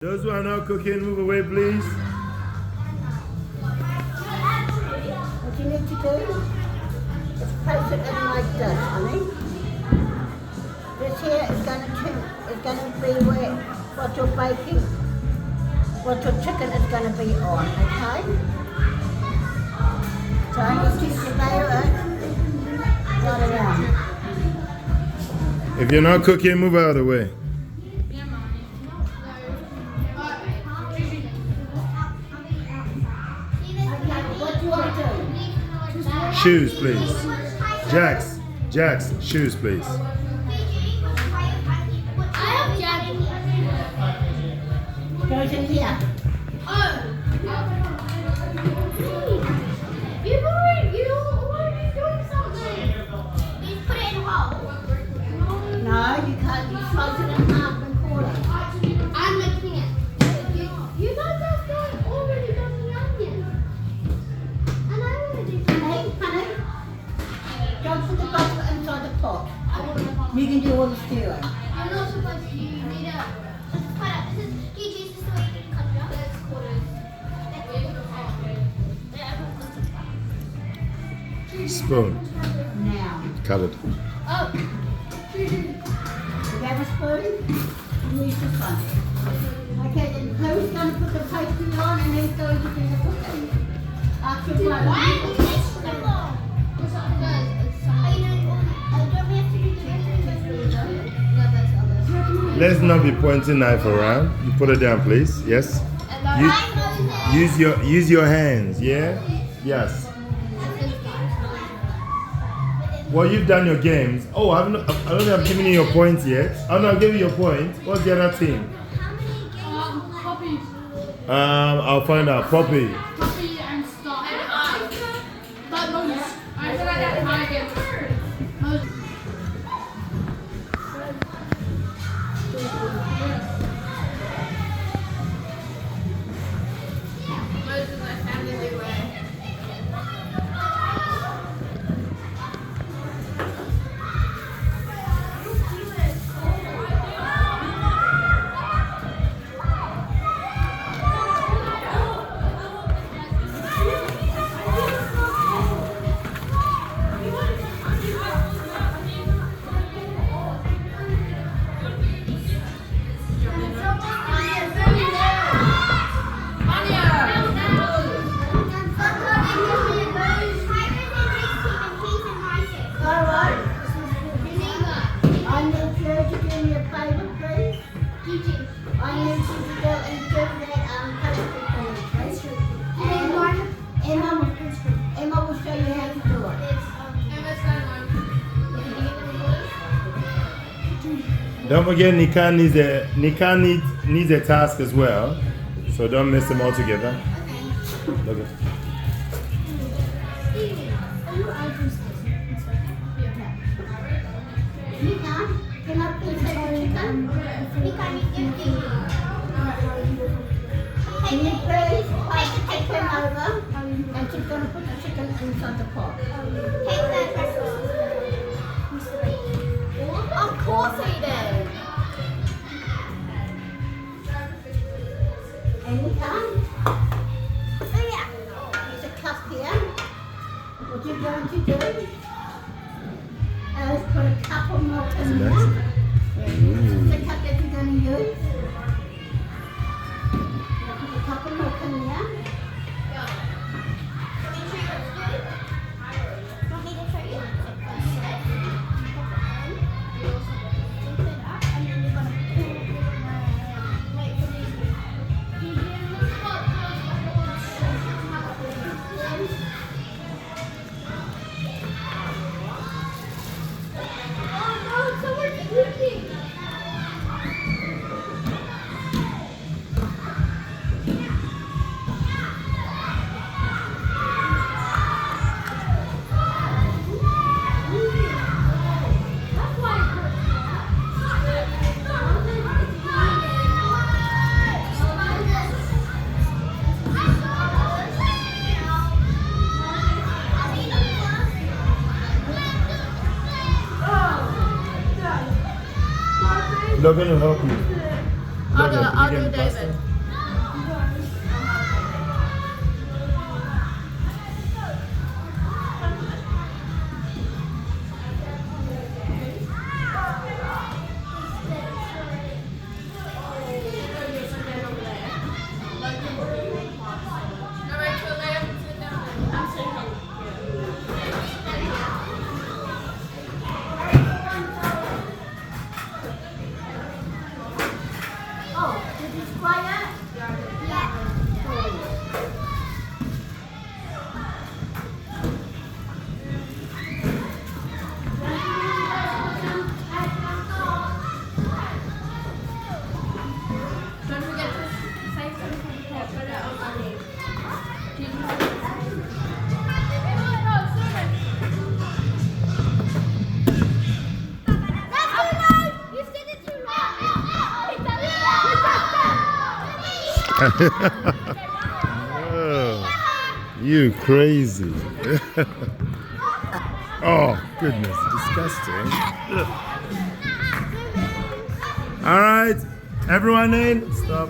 Those who are not cooking, move away, please. What you need to do is place it in like this, honey. This here is going to be where what you're baking, what your chicken is going to be on, okay? So you keep the layer right around. If you're not cooking, move out of the way. Shoes, please. Jax, shoes, please. Goes in here. You're already doing something. You put it in a hole. No, you can't. You slice it in half and quarter. I'm making it. You guys have already done the onion. And I already did Honey, don't put the butter inside the pot. You can do all the stewing. You're not supposed to. You need a. Just cut it. This is Gigi, this is the way you cut it up. That's quarters. Spoon. Now, Cut it. Oh. you have a spoon? You use this one. Okay, then who's going to put the pastry on and who's going to do the cooking? After Why one. are you taking so long? Don't we have to do the Let's not be pointing knife around. You put it down, please. Yes. Use your hands. Yeah. Yes. Well, you've done your games. Oh, I don't have given you your points yet. I'm not giving you your point. What's the other team? Poppy. I'll find out. Poppy. Poppy and Star. And I. But Moses. I said I got my again. Moses. Moses, I found a new way. Alright. I need you to do me a favour, please. I need you to go and do that pastry for me, please. And Emma will show you how to do it. Don't forget, Nika needs a task as well. So don't miss them all together. Okay. Nika, can I please have the chicken? Can you please pass the chicken over? And she's going to put the chicken inside the pot. Of course he did. And Nika, Oh yeah. there's a cup here. What you're going to do is put a cup of milk in there. Nice. The cup that you're going to use. Put a cup of milk in there. They're going to help you. I'll vegan pasta? Oh, did you try that? Don't forget to say something to put it on my name. Oh, you crazy. Oh, goodness, disgusting. All right, everyone in, stop.